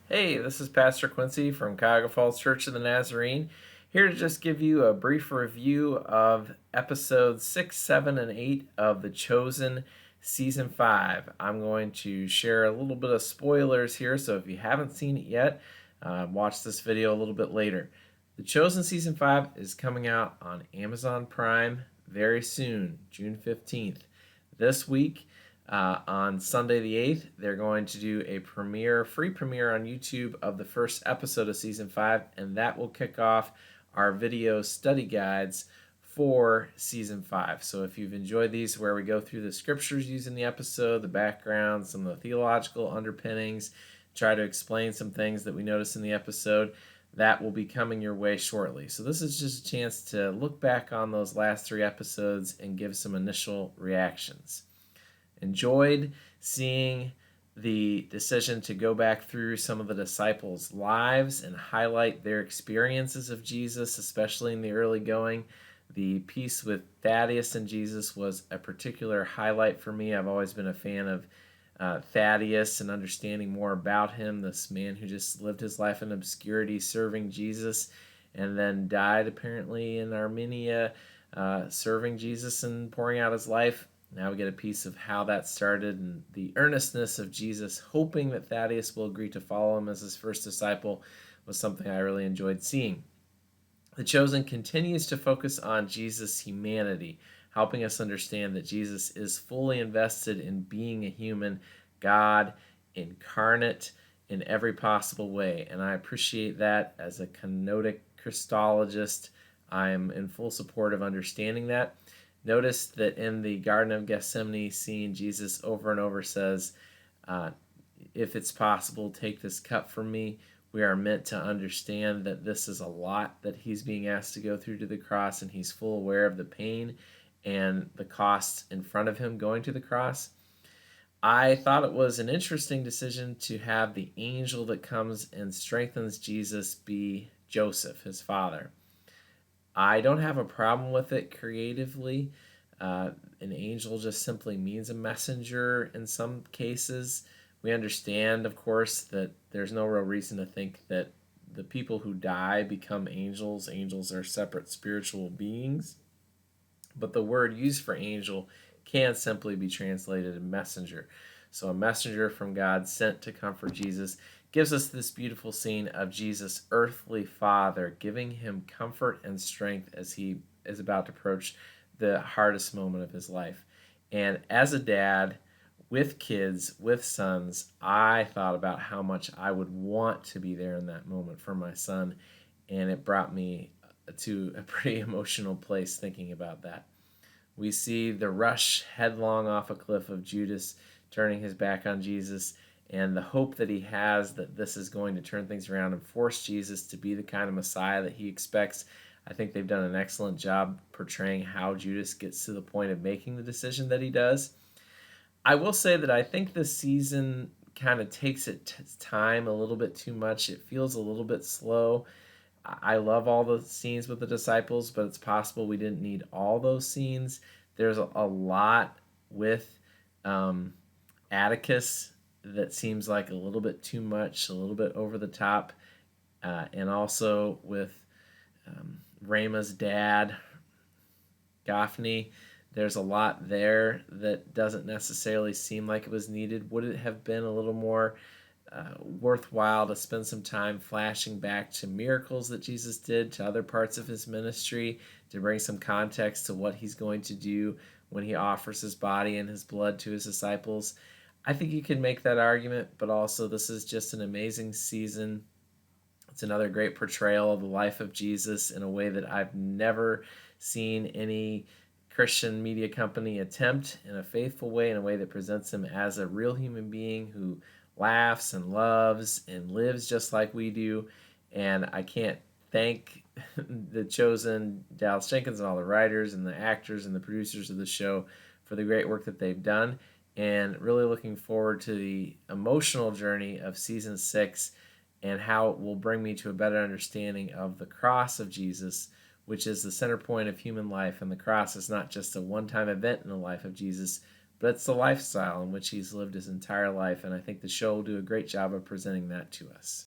Hey, this is Pastor Quincy from Cuyahoga Falls Church of the Nazarene, here to just give you a brief review of episodes 6, 7, and 8 of The Chosen Season 5. I'm going to share a little bit of spoilers here, so if you haven't seen it yet, watch this video a little bit later. The Chosen Season 5 is coming out on Amazon Prime very soon, June 15th. This week, on Sunday the 8th, they're going to do a free premiere on YouTube of the first episode of Season 5, and that will kick off our video study guides for Season 5. So if you've enjoyed these, where we go through the scriptures used in the episode, the background, some of the theological underpinnings, try to explain some things that we notice in the episode, that will be coming your way shortly. So this is just a chance to look back on those last 3 episodes and give some initial reactions. Enjoyed seeing the decision to go back through some of the disciples' lives and highlight their experiences of Jesus, especially in the early going. The piece with Thaddeus and Jesus was a particular highlight for me. I've always been a fan of Thaddeus and understanding more about him, this man who just lived his life in obscurity serving Jesus and then died apparently in Armenia serving Jesus and pouring out his life. Now we get a piece of how that started and the earnestness of Jesus, hoping that Thaddeus will agree to follow him as his first disciple, was something I really enjoyed seeing. The Chosen continues to focus on Jesus' humanity, helping us understand that Jesus is fully invested in being a human, God incarnate in every possible way. And I appreciate that as a kenotic Christologist. I am in full support of understanding that. Notice that in the Garden of Gethsemane scene, Jesus over and over says, if it's possible, take this cup from me. We are meant to understand that this is a lot that he's being asked to go through to the cross, and he's full aware of the pain and the cost in front of him going to the cross. I thought it was an interesting decision to have the angel that comes and strengthens Jesus be Joseph, his father. I don't have a problem with it creatively. An angel just simply means a messenger in some cases. We understand, of course, that there's no real reason to think that the people who die become angels. Angels are separate spiritual beings. But the word used for angel can simply be translated a messenger. So a messenger from God sent to comfort Jesus gives us this beautiful scene of Jesus' earthly father giving him comfort and strength as he is about to approach the hardest moment of his life. And as a dad with kids, with sons, I thought about how much I would want to be there in that moment for my son. And it brought me to a pretty emotional place thinking about that. We see the rush headlong off a cliff of Judas turning his back on Jesus and the hope that he has that this is going to turn things around and force Jesus to be the kind of Messiah that he expects. I think they've done an excellent job portraying how Judas gets to the point of making the decision that he does. I will say that I think this season kind of takes its time a little bit too much. It feels a little bit slow. I love all the scenes with the disciples, but it's possible we didn't need all those scenes. There's a lot with Atticus that seems like a little bit too much, a little bit over the top, and also with Rama's dad, Gophne. There's a lot there that doesn't necessarily seem like it was needed. Would it have been a little more worthwhile to spend some time flashing back to miracles that Jesus did, to other parts of his ministry, to bring some context to what he's going to do when he offers his body and his blood to his disciples? I think you can make that argument, but also this is just an amazing season. It's another great portrayal of the life of Jesus in a way that I've never seen any Christian media company attempt in a faithful way, in a way that presents him as a real human being who laughs and loves and lives just like we do. And I can't thank the Chosen, Dallas Jenkins, and all the writers and the actors and the producers of the show for the great work that they've done. And really looking forward to the emotional journey of season 6 and how it will bring me to a better understanding of the cross of Jesus, which is the center point of human life. And the cross is not just a one-time event in the life of Jesus, but it's the lifestyle in which he's lived his entire life, and I think the show will do a great job of presenting that to us.